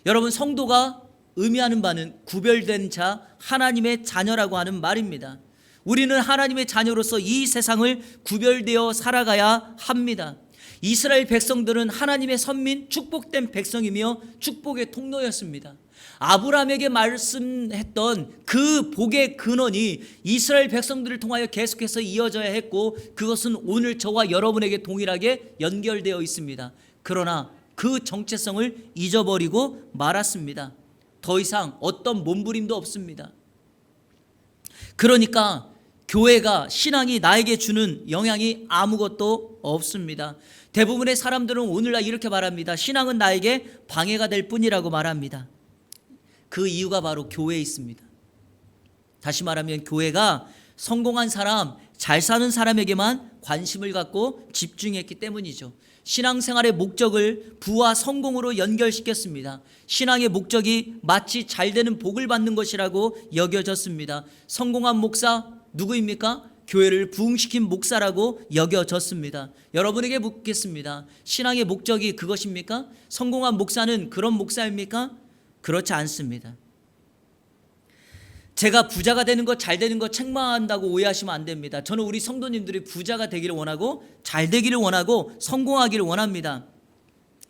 여러분, 성도가 의미하는 바는 구별된 자, 하나님의 자녀라고 하는 말입니다. 우리는 하나님의 자녀로서 이 세상을 구별되어 살아가야 합니다. 이스라엘 백성들은 하나님의 선민, 축복된 백성이며 축복의 통로였습니다. 아브라함에게 말씀했던 그 복의 근원이 이스라엘 백성들을 통하여 계속해서 이어져야 했고 그것은 오늘 저와 여러분에게 동일하게 연결되어 있습니다. 그러나 그 정체성을 잊어버리고 말았습니다. 더 이상 어떤 몸부림도 없습니다. 그러니까 교회가, 신앙이 나에게 주는 영향이 아무것도 없습니다. 대부분의 사람들은 오늘날 이렇게 말합니다. 신앙은 나에게 방해가 될 뿐이라고 말합니다. 그 이유가 바로 교회에 있습니다. 다시 말하면 교회가 성공한 사람, 잘 사는 사람에게만 관심을 갖고 집중했기 때문이죠. 신앙생활의 목적을 부와 성공으로 연결시켰습니다. 신앙의 목적이 마치 잘 되는 복을 받는 것이라고 여겨졌습니다. 성공한 목사 누구입니까? 교회를 부흥시킨 목사라고 여겨졌습니다. 여러분에게 묻겠습니다. 신앙의 목적이 그것입니까? 성공한 목사는 그런 목사입니까? 그렇지 않습니다. 제가 부자가 되는 것, 잘 되는 것 책망한다고 오해하시면 안 됩니다. 저는 우리 성도님들이 부자가 되기를 원하고 잘 되기를 원하고 성공하기를 원합니다.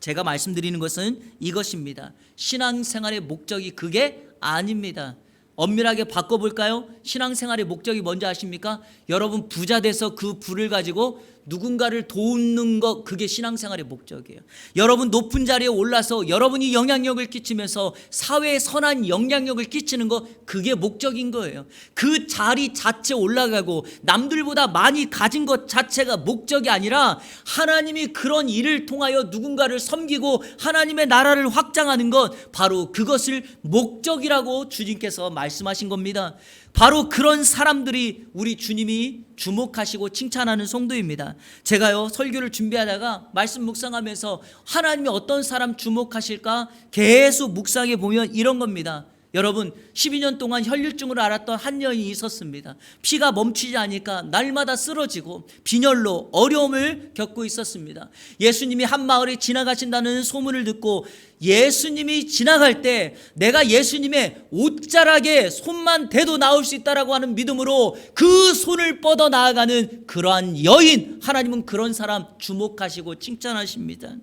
제가 말씀드리는 것은 이것입니다. 신앙생활의 목적이 그게 아닙니다. 엄밀하게 바꿔볼까요? 신앙생활의 목적이 뭔지 아십니까? 여러분 부자 돼서 그 부를 가지고 누군가를 돕는 것, 그게 신앙생활의 목적이에요. 여러분 높은 자리에 올라서 여러분이 영향력을 끼치면서 사회에 선한 영향력을 끼치는 것, 그게 목적인 거예요. 그 자리 자체 올라가고 남들보다 많이 가진 것 자체가 목적이 아니라 하나님이 그런 일을 통하여 누군가를 섬기고 하나님의 나라를 확장하는 것, 바로 그것을 목적이라고 주님께서 말씀하신 겁니다. 바로 그런 사람들이 우리 주님이 주목하시고 칭찬하는 성도입니다. 제가요 설교를 준비하다가 말씀 묵상하면서 하나님이 어떤 사람 주목하실까 계속 묵상해 보면 이런 겁니다. 여러분 12년 동안 혈류증으로 앓았던 한 여인이 있었습니다. 피가 멈추지 않으니까 날마다 쓰러지고 빈혈로 어려움을 겪고 있었습니다. 예수님이 한 마을에 지나가신다는 소문을 듣고 예수님이 지나갈 때 내가 예수님의 옷자락에 손만 대도 나올 수 있다라고 하는 믿음으로 그 손을 뻗어 나아가는 그러한 여인, 하나님은 그런 사람 주목하시고 칭찬하십니다.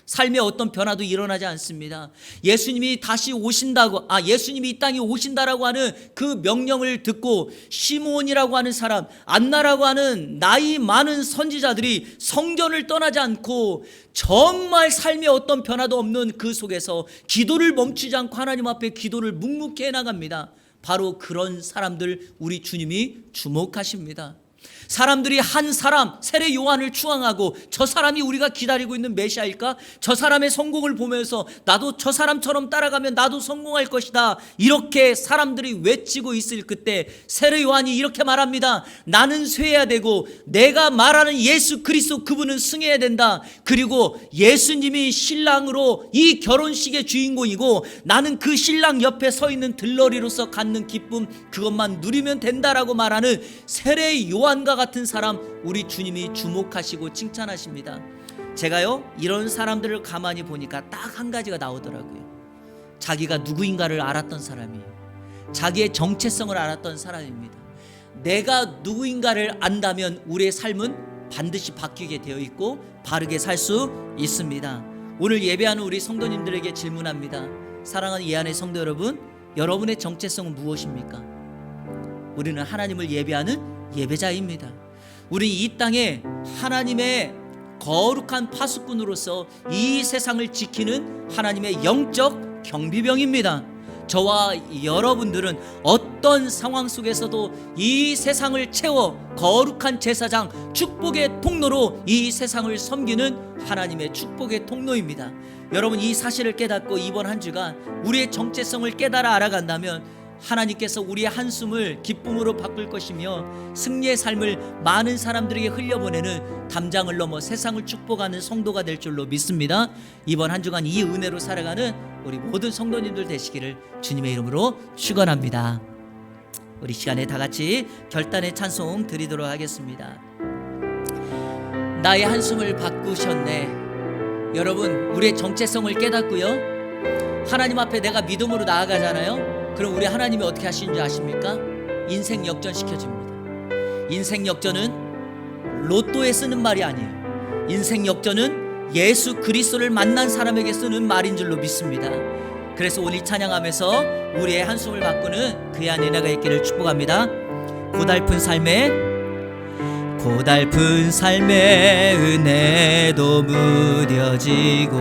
삶에 어떤 변화도 일어나지 않습니다. 예수님이 다시 오신다고, 예수님이 이 땅에 오신다라고 하는 그 명령을 듣고 시므온이라고 하는 사람, 안나라고 하는 나이 많은 선지자들이 성전을 떠나지 않고 정말 삶에 어떤 변화도 없는 그 속에서 기도를 멈추지 않고 하나님 앞에 기도를 묵묵히 해나갑니다. 바로 그런 사람들 우리 주님이 주목하십니다. 사람들이 한 사람 세례 요한을 추앙하고 저 사람이 우리가 기다리고 있는 메시아일까? 저 사람의 성공을 보면서 나도 저 사람처럼 따라가면 나도 성공할 것이다, 이렇게 사람들이 외치고 있을 그때 세례 요한이 이렇게 말합니다. 나는 쇠해야 되고 내가 말하는 예수 그리스도 그분은 승해야 된다. 그리고 예수님이 신랑으로 이 결혼식의 주인공이고 나는 그 신랑 옆에 서 있는 들러리로서 갖는 기쁨, 그것만 누리면 된다라고 말하는 세례 요한과 같은 사람 우리 주님이 주목하시고 칭찬하십니다. 제가요 이런 사람들을 가만히 보니까 딱 한 가지가 나오더라고요. 자기가 누구인가를 알았던 사람이에요. 자기의 정체성을 알았던 사람입니다. 내가 누구인가를 안다면 우리의 삶은 반드시 바뀌게 되어 있고 바르게 살 수 있습니다. 오늘 예배하는 우리 성도님들에게 질문합니다. 사랑하는 이 안의 성도 여러분, 여러분의 정체성은 무엇입니까? 우리는 하나님을 예배하는 예배자입니다. 우리 이 땅에 하나님의 거룩한 파수꾼으로서 이 세상을 지키는 하나님의 영적 경비병입니다. 저와 여러분들은 어떤 상황 속에서도 이 세상을 채워 거룩한 제사장, 축복의 통로로 이 세상을 섬기는 하나님의 축복의 통로입니다. 여러분, 이 사실을 깨닫고 이번 한 주간 우리의 정체성을 깨달아 알아간다면 하나님께서 우리의 한숨을 기쁨으로 바꿀 것이며 승리의 삶을 많은 사람들에게 흘려보내는 담장을 넘어 세상을 축복하는 성도가 될 줄로 믿습니다. 이번 한 주간 이 은혜로 살아가는 우리 모든 성도님들 되시기를 주님의 이름으로 축원합니다. 우리 시간에 다 같이 결단의 찬송 드리도록 하겠습니다. 나의 한숨을 바꾸셨네. 여러분, 우리의 정체성을 깨닫고요, 하나님 앞에 내가 믿음으로 나아가잖아요. 그럼 우리 하나님이 어떻게 하시는지 아십니까? 인생 역전 시켜줍니다. 인생 역전은 로또에 쓰는 말이 아니에요. 인생 역전은 예수 그리스도를 만난 사람에게 쓰는 말인 줄로 믿습니다. 그래서 오늘 찬양하면서 우리의 한숨을 바꾸는 그의 은혜가 있기를 축복합니다. 고달픈 삶의 은혜도 무뎌지고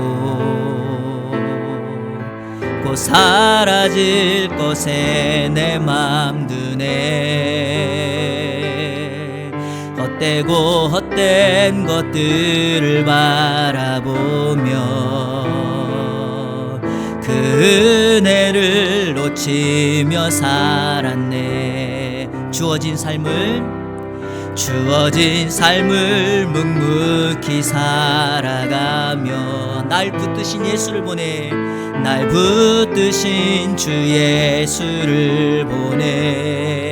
곧 사라질 것에 내 맘 드네. 헛되고 헛된 것들을 바라보며 그 은혜를 놓치며 살았네. 주어진 삶을 묵묵히 살아가며 날 붙드신 예수를 보내, 날 붙드신 주 예수를 보내.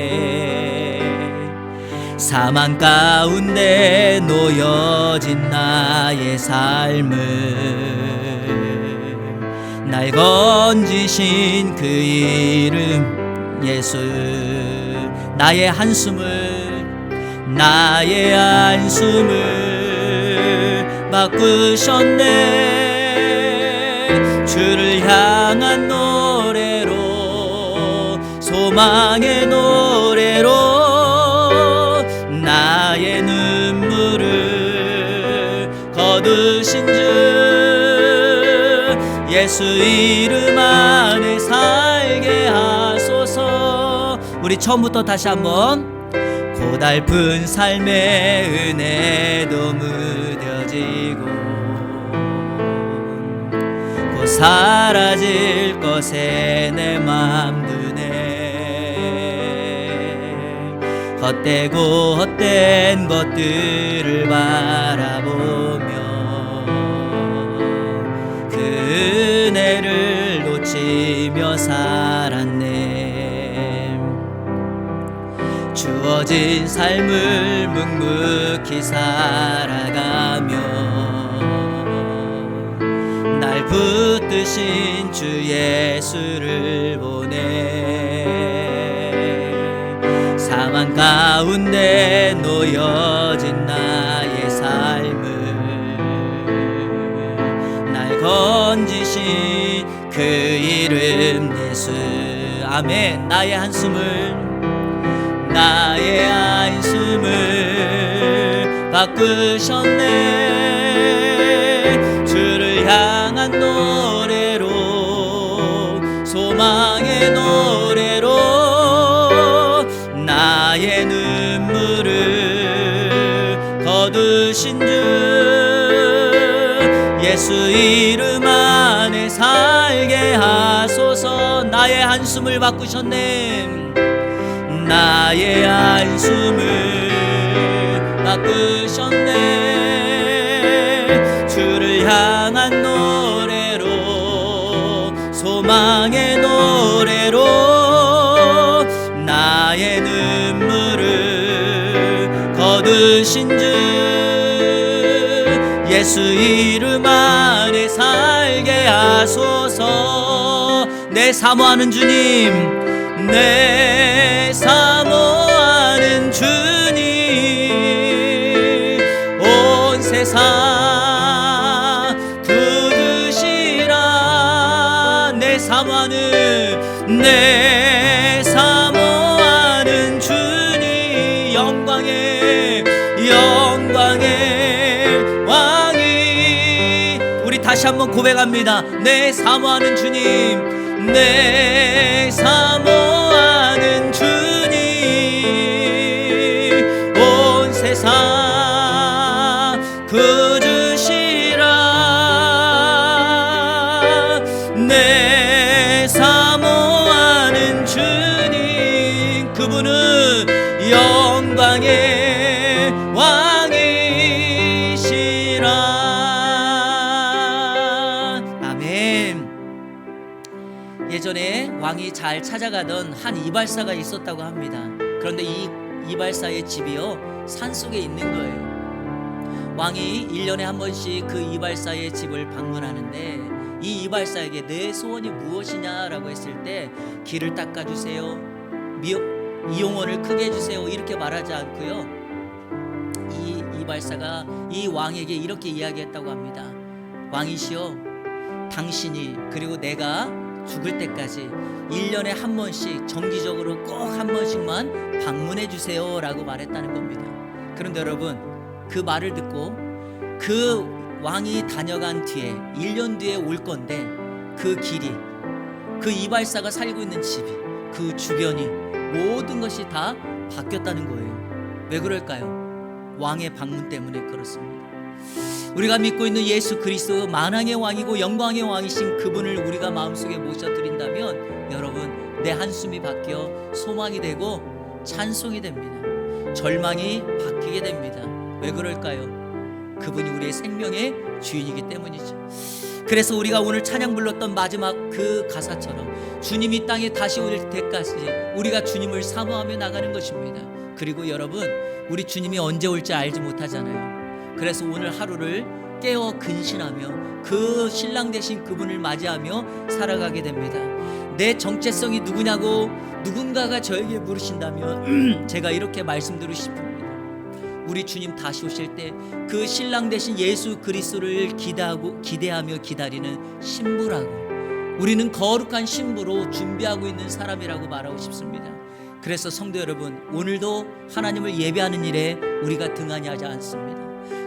사망 가운데 놓여진 나의 삶을 날 건지신 그 이름 예수. 나의 한숨을 바꾸셨네. 주를 향한 노래로, 소망의 노래로 나의 눈물을 거두신 주 예수 이름 안에 살게 하소서. 우리 처음부터 다시 한번. 고달픈 삶의 은혜도 무뎌지고 곧 사라질 것에 내 맘 드네. 헛되고 헛된 것들을 바라보며 그 은혜를 놓치며 살았네. 주어진 삶을 묵묵히 살아가며 날 붙드신 주 예수를 보내. 사망 가운데 놓여진 나의 삶을 날 건지신 그 이름 예수. 아멘. 나의 한숨을 바꾸셨네. 주를 향한 노래로, 소망의 노래로 나의 눈물을 거두신 주 예수 이름 안에 살게 하소서. 나의 한숨을 바꾸셨네. 나의 한숨을 바꾸셨네. 주를 향한 노래로, 소망의 노래로 나의 눈물을 거두신 주 예수 이름 안에 살게 하소서. 내 사모하는 주님, 내 사모하는 주님, 온 세상 굳으시라. 내 사모하는, 내 사모하는 주님, 영광의 왕이. 우리 다시 한번 고백합니다. 내 사모하는 주님, 내 사모하는 주님, 온 세상 굳으시라. 내 사모하는 주님, 그분은 영광의 왕이시라. 아멘. 예전에 왕이 잘 찾아가던 한 이발사가 있었다고 합니다. 그런데 이 이발사의 집이요, 산속에 있는 거예요. 왕이 1년에 한 번씩 그 이발사의 집을 방문하는데, 이 이발사에게 내 소원이 무엇이냐라고 했을 때, 길을 닦아주세요, 이용원을 크게 해주세요, 이렇게 말하지 않고요, 이 이발사가 이 왕에게 이렇게 이야기했다고 합니다. 왕이시여, 당신이 그리고 내가 죽을 때까지 1년에 한 번씩 정기적으로 꼭 한 번씩만 방문해 주세요 라고 말했다는 겁니다. 그런데 여러분, 그 말을 듣고 그 왕이 다녀간 뒤에 1년 뒤에 올 건데, 그 길이, 그 이발사가 살고 있는 집이, 그 주변이, 모든 것이 다 바뀌었다는 거예요. 왜 그럴까요? 왕의 방문 때문에 그렇습니다. 우리가 믿고 있는 예수 그리스도, 만왕의 왕이고 영광의 왕이신 그분을 우리가 마음속에 모셔드린다면, 여러분, 내 한숨이 바뀌어 소망이 되고 찬송이 됩니다. 절망이 바뀌게 됩니다. 왜 그럴까요? 그분이 우리의 생명의 주인이기 때문이죠. 그래서 우리가 오늘 찬양 불렀던 마지막 그 가사처럼 주님이 땅에 다시 올 때까지 우리가 주님을 사모하며 나가는 것입니다. 그리고 여러분, 우리 주님이 언제 올지 알지 못하잖아요. 그래서 오늘 하루를 깨어 근신하며 그 신랑 되신 그분을 맞이하며 살아가게 됩니다. 내 정체성이 누구냐고 누군가가 저에게 물으신다면 제가 이렇게 말씀드리고 싶습니다. 우리 주님 다시 오실 때 그 신랑 되신 예수 그리스도를 기대하며 기다리는 신부라고, 우리는 거룩한 신부로 준비하고 있는 사람이라고 말하고 싶습니다. 그래서 성도 여러분, 오늘도 하나님을 예배하는 일에 우리가 등한히 하지 않습니다.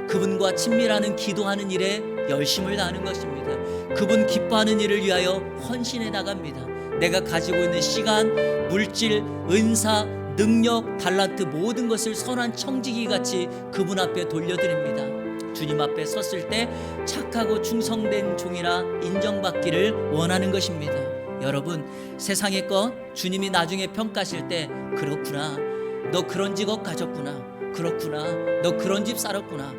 그분과 친밀하는 기도하는 일에 열심을 다하는 것입니다. 그분 기뻐하는 일을 위하여 헌신해 나갑니다. 내가 가지고 있는 시간, 물질, 은사, 능력, 달란트, 모든 것을 선한 청지기 같이 그분 앞에 돌려드립니다. 주님 앞에 섰을 때 착하고 충성된 종이라 인정받기를 원하는 것입니다. 여러분, 세상의 것 주님이 나중에 평가하실 때, 그렇구나, 너 그런 직업 가졌구나, 그렇구나, 너 그런 집 살았구나,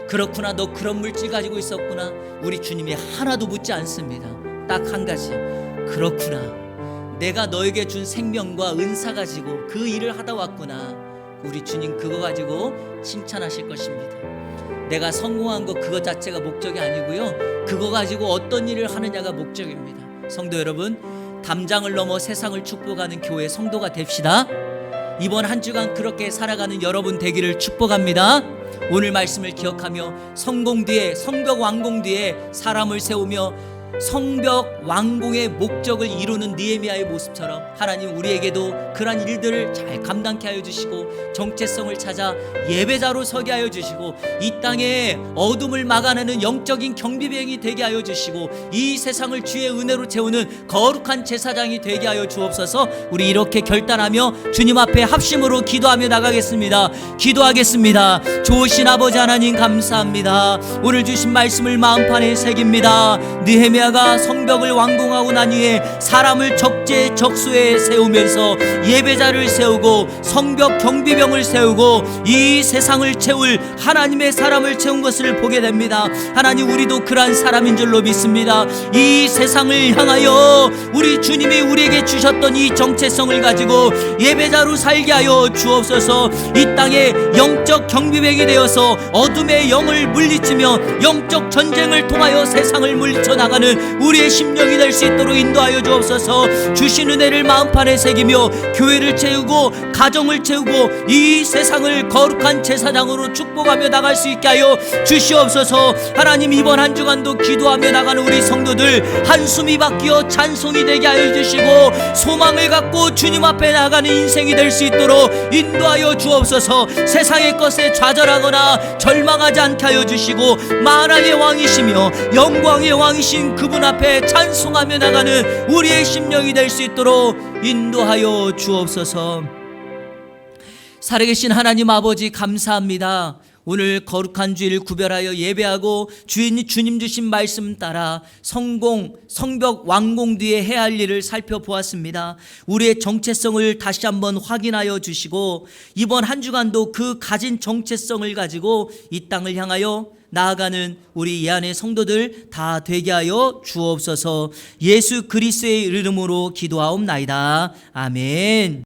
그렇구나, 너 그런 물질 가지고 있었구나, 우리 주님이 하나도 묻지 않습니다. 딱 한 가지, 그렇구나, 내가 너에게 준 생명과 은사 가지고 그 일을 하다 왔구나. 우리 주님 그거 가지고 칭찬하실 것입니다. 내가 성공한 거 그거 자체가 목적이 아니고요, 그거 가지고 어떤 일을 하느냐가 목적입니다. 성도 여러분, 담장을 넘어 세상을 축복하는 교회 성도가 됩시다. 이번 한 주간 그렇게 살아가는 여러분 되기를 축복합니다. 오늘 말씀을 기억하며 성공 뒤에, 성벽 완공 뒤에 사람을 세우며 성벽 완공의 목적을 이루는 느헤미야의 모습처럼 하나님 우리에게도 그러한 일들을 잘 감당케 하여 주시고, 정체성을 찾아 예배자로 서게 하여 주시고, 이 땅에 어둠을 막아내는 영적인 경비병이 되게 하여 주시고, 이 세상을 주의 은혜로 채우는 거룩한 제사장이 되게 하여 주옵소서. 우리 이렇게 결단하며 주님 앞에 합심으로 기도하며 나가겠습니다. 기도하겠습니다. 좋으신 아버지 하나님 감사합니다. 오늘 주신 말씀을 마음판에 새깁니다. 느헤미야가 성벽을 완공하고 난 후에 사람을 적재적소에 세우면서 예배자를 세우고 성벽 경비병을 세우고 이 세상을 채울 하나님의 사람을 채운 것을 보게 됩니다. 하나님, 우리도 그러한 사람인 줄로 믿습니다. 이 세상을 향하여 우리 주님이 우리에게 주셨던 이 정체성을 가지고 예배자로 살게 하여 주옵소서. 이 땅에 영적 경비병이 되어서 어둠의 영을 물리치며 영적 전쟁을 통하여 세상을 물리쳐 나가는 나가는 우리의 심령이 될 수 있도록 인도하여 주옵소서. 주신 은혜를 마음판에 새기며 교회를 채우고 가정을 채우고 이 세상을 거룩한 제사장으로 축복하며 나갈 수 있게 하여 주시옵소서. 하나님, 이번 한 주간도 기도하며 나가는 우리 성도들 한숨이 바뀌어 찬송이 되게 하여 주시고 소망을 갖고 주님 앞에 나가는 인생이 될 수 있도록 인도하여 주옵소서. 세상의 것에 좌절하거나 절망하지 않게 하여 주시고 만왕의 왕이시며 영광의 왕이신 그분 앞에 찬송하며 나가는 우리의 심령이 될 수 있도록 인도하여 주옵소서. 살아계신 하나님 아버지, 감사합니다. 오늘 거룩한 주일 구별하여 예배하고 주님 주신 말씀 따라 성벽 완공 뒤에 해야 할 일을 살펴보았습니다. 우리의 정체성을 다시 한번 확인하여 주시고 이번 한 주간도 그 가진 정체성을 가지고 이 땅을 향하여 나아가는 우리 이 안의 성도들 다 되게 하여 주옵소서. 예수 그리스도의 이름으로 기도하옵나이다. 아멘.